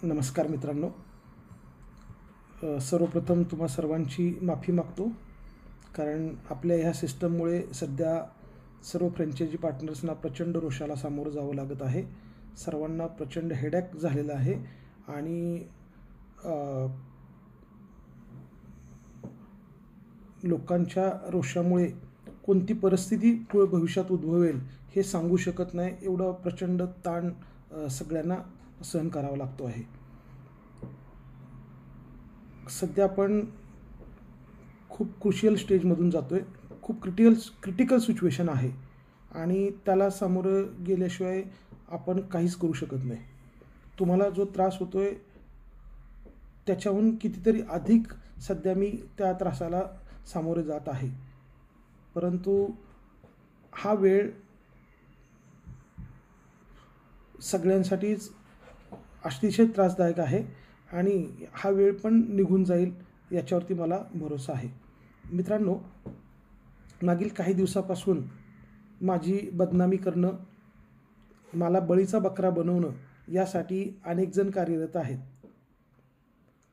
नमस्कार मित्रांनो. सर्वप्रथम तुम्हा सर्वांची माफी मागतो, कारण आपल्या ह्या सिस्टममुळे सध्या सर्व फ्रँचायझी पार्टनर्सना प्रचंड रोषाला सामोरं जावं लागत आहे. सर्वांना प्रचंड हेडॅक झालेला आहे आणि लोकांच्या रोषामुळे कोणती परिस्थिती भविष्यात उद्भवेल हे सांगू शकत नाही, एवढा प्रचंड ताण सगळ्यांना सहन करावा लागतो आहे. सध्या आपण खूप क्रुशियल स्टेजमधून जातो आहे. खूप क्रिटिकल सिच्युएशन आहे आणि त्याला सामोरं गेल्याशिवाय आपण काहीच करू शकत नाही. तुम्हाला जो त्रास होतो आहे त्याच्याहून कितीतरी अधिक सध्या मी त्या त्रासाला सामोरे जात आहे. परंतु हा वेळ सगळ्यांसाठीच अतिशय त्रासदायक आहे आणि हा वेळ पण निघून जाईल याच्यावरती मला भरोसा आहे. मित्रांनो, मागील काही दिवसापासून माझी बदनामी करणं, मला बळीचा बकरा बनवणं यासाठी अनेक जण कार्यरत आहेत.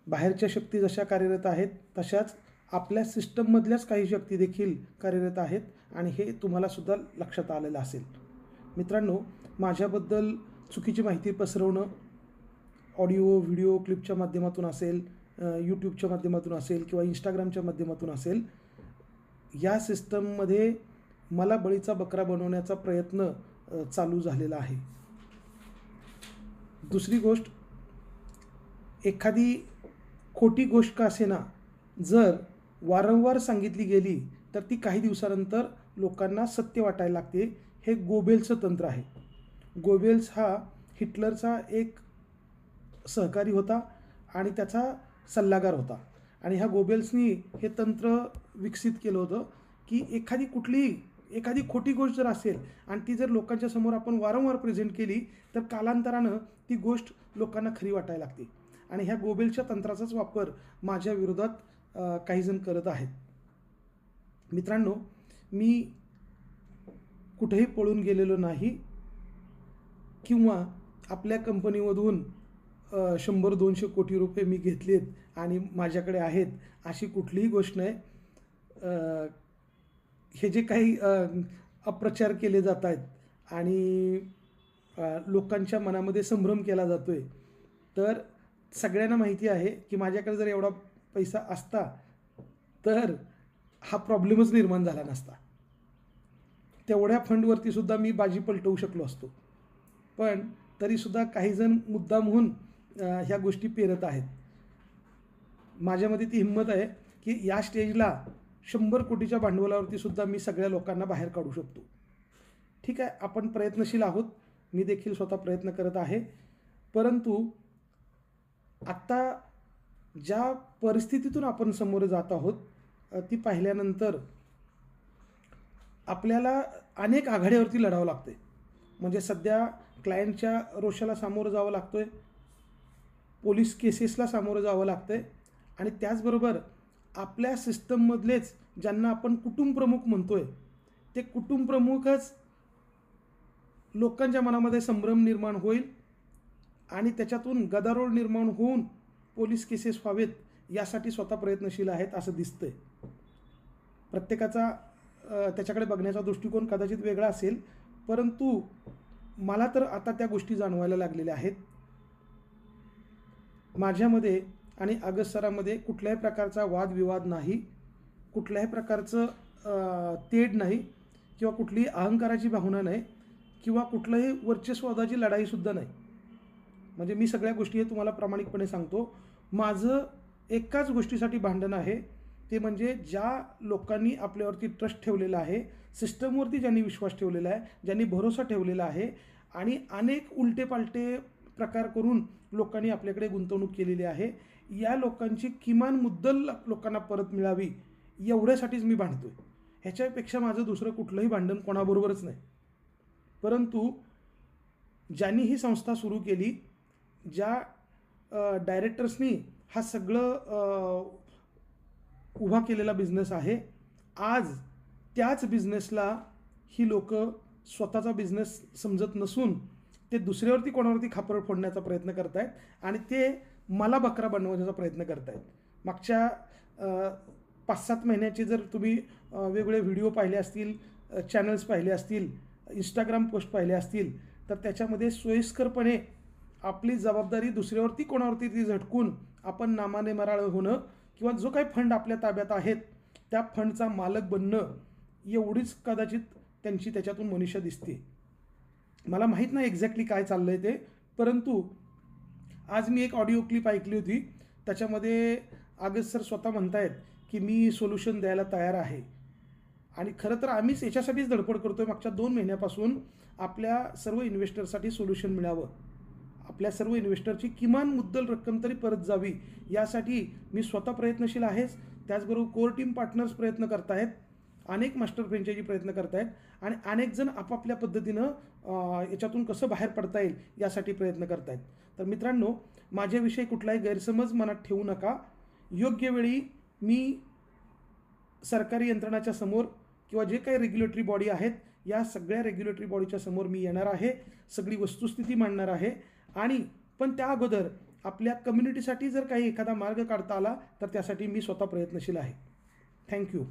बाहेरच्या शक्ती जशा कार्यरत आहेत तशाच आपल्या सिस्टममधल्याच काही शक्ती देखील कार्यरत आहेत आणि हे तुम्हालासुद्धा लक्षात आलेलं असेल. मित्रांनो, माझ्याबद्दल चुकीची माहिती पसरवणं, ऑडिओ व्हिडिओ क्लिपच्या माध्यमातून असेल, यूट्यूबच्या माध्यमातून असेल किंवा इंस्टाग्रामच्या माध्यमातून असेल, या सिस्टममध्ये मला बळीचा बकरा बनवण्याचा प्रयत्न चालू झालेला आहे. दुसरी गोष्ट, एखादी खोटी गोष्ट का असेना जर वारंवार सांगितली गेली तर ती काही दिवसानंतर लोकांना सत्य वाटायला लागते. हे गोबेल्सचं तंत्र आहे. गोबेल्स हा हिटलरचा एक सहकारी होता आणि त्याचा सल्लागार होता आणि ह्या गोबेल्सनी हे तंत्र विकसित केलं होतं की एखादी खोटी गोष्ट जर असेल आणि ती जर लोकांच्या समोर आपण वारंवार प्रेझेंट केली तर कालांतरानं ती गोष्ट लोकांना खरी वाटायला लागते आणि ह्या गोबेल्सच्या तंत्राचाच वापर माझ्या विरोधात काही जण करत आहेत. मित्रांनो, मी कुठेही पळून गेलेलो नाही किंवा आपल्या कंपनीमधून 100-200 कोटी रुपये मी घेतलेत आणि माझ्याकडे आहेत अशी कुठलीही गोष्ट नाही. हे जे काही अपप्रचार केले जात आहेत आणि लोकांच्या मनामध्ये संभ्रम केला जातो आहे, तर सगळ्यांना माहिती आहे की माझ्याकडे जर एवढा पैसा असता तर हा प्रॉब्लेमच निर्माण झाला नसता. तेवढ्या फंडवरती सुद्धा मी बाजी पलटवू शकलो असतो. पण तरीसुद्धा काहीजण मुद्दामहून ह्या गोष्टी पेरत आहेत. माझ्यामध्ये ती हिंमत आहे की या स्टेजला 100 कोटीच्या भांडवलावरती सुद्धा मी सगळ्या लोकांना बाहेर काढू शकतो. ठीक आहे, आपण प्रयत्नशील आहोत. मी देखील स्वतः प्रयत्न करत आहे. परंतु आत्ता ज्या परिस्थितीतून आपण समोर जात आहोत ती पाहिल्यानंतर आपल्याला अनेक आघाड्यावरती लढावं लागतं. म्हणजे सध्या क्लायंटच्या रोषाला सामोरं जावं लागतं आहे, पोलीस केसेसला सामोरं जावं लागतं आहे आणि त्याचबरोबर आपल्या सिस्टममधलेच ज्यांना आपण कुटुंबप्रमुख म्हणतो आहे ते कुटुंबप्रमुखच लोकांच्या मनामध्ये संभ्रम निर्माण होईल आणि त्याच्यातून गदारोळ निर्माण होऊन पोलीस केसेस व्हावेत यासाठी स्वतः प्रयत्नशील आहेत असं दिसतंय. प्रत्येकाचा त्याच्याकडे बघण्याचा दृष्टिकोन कदाचित वेगळा असेल, परंतु मला तर आता त्या गोष्टी जाणवायला लागलेल्या आहेत. माझ्यामध्ये आणि अगस्त सरामध्ये कुठल्याही प्रकारचा वादविवाद नाही, कुठल्याही प्रकारचं तेढ नाही किंवा कुठलीही अहंकाराची भावना नाही किंवा कुठल्याही वर्चस्वादाची लढाईसुद्धा नाही. म्हणजे मी सगळ्या गोष्टी हे तुम्हाला प्रामाणिकपणे सांगतो. माझं एकाच गोष्टीसाठी भांडण आहे, ते म्हणजे ज्या लोकांनी आपल्यावरती ट्रस्ट ठेवलेला आहे, सिस्टमवरती ज्यांनी विश्वास ठेवलेला आहे, ज्यांनी भरोसा ठेवलेला आहे आणि अनेक उलटे-पालटे प्रकार करून लोकांनी आपल्याकडे गुंतवणूक केलेली आहे, या लोकांची किमान मुद्दल लोकांना परत मिळावी एवढ्यासाठीच मी भांडतोय. ह्याच्यापेक्षा माझं दुसरं कुठलंही भांडण कोणाबरोबरच नाही. परंतु ज्यांनी ही संस्था सुरू केली, ज्या डायरेक्टर्सनी हा सगळं उभा केलेला बिझनेस आहे, आज त्याच बिझनेसला ही लोकं स्वतःचा बिझनेस समजत नसून ते दुसऱ्यावरती कोणावरती खापर फोडण्याचा प्रयत्न करतायत आणि ते मला बकरा बनवण्याचा प्रयत्न करतायत. मागच्या 5-7 महिन्याचे जर तुम्ही वेगवेगळे व्हिडिओ पाहिले असतील, चॅनल्स पाहिले असतील, इंस्टाग्राम पोस्ट पाहिले असतील, तर त्याच्यामध्ये सोयीस्करपणे आपली जबाबदारी दुसऱ्यावरती कोणावरती ती झटकून आपण नामाने मराळ होणं किंवा जो काही फंड आपल्या ताब्यात आहेत त्या फंडचा मालक बनणं एवढीच कदाचित त्यांची त्याच्यातून मनीषा दिसते. मला माहीत नाही एक्झॅक्टली काय चाललं आहे ते, परंतु आज मी एक ऑडिओ क्लिप ऐकली होती. त्याच्यामध्ये आगस्ट सर स्वतः म्हणतायत की मी सोल्युशन द्यायला तयार आहे. आणि खरं तर आम्हीच याच्यासाठीच धडपड करतो आहे मागच्या 2 महिन्यापासून आपल्या सर्व इन्व्हेस्टरसाठी सोल्युशन मिळावं, आपल्या सर्व इन्व्हेस्टरची किमान मुद्दल रक्कम तरी परत जावी, यासाठी मी स्वतः प्रयत्नशील आहेच. त्याचबरोबर कोर टीम पार्टनर्स प्रयत्न करत आहेत, अनेक मास्टर फ्रँचायझी प्रयत्न करत आहेत आणि अनेक जण आपापल्या पद्धतीनं याच्यातून कसं बाहेर पडता येईल यासाठी प्रयत्न करत आहेत. तर मित्रांनो, माझ्याविषयी कुठलाही गैरसमज मनात ठेवू नका. योग्य वेळी मी सरकारी यंत्रणाच्या समोर किंवा जे काही रेग्युलेटरी बॉडी आहेत या सगळ्या रेग्युलेटरी बॉडीच्या समोर मी येणार आहे, सगळी वस्तुस्थिती मांडणार आहे. आणि पण त्या अगोदर आपल्या कम्युनिटीसाठी जर काही एखादा मार्ग काढता आला तर त्यासाठी मी स्वतः प्रयत्नशील आहे. थँक्यू.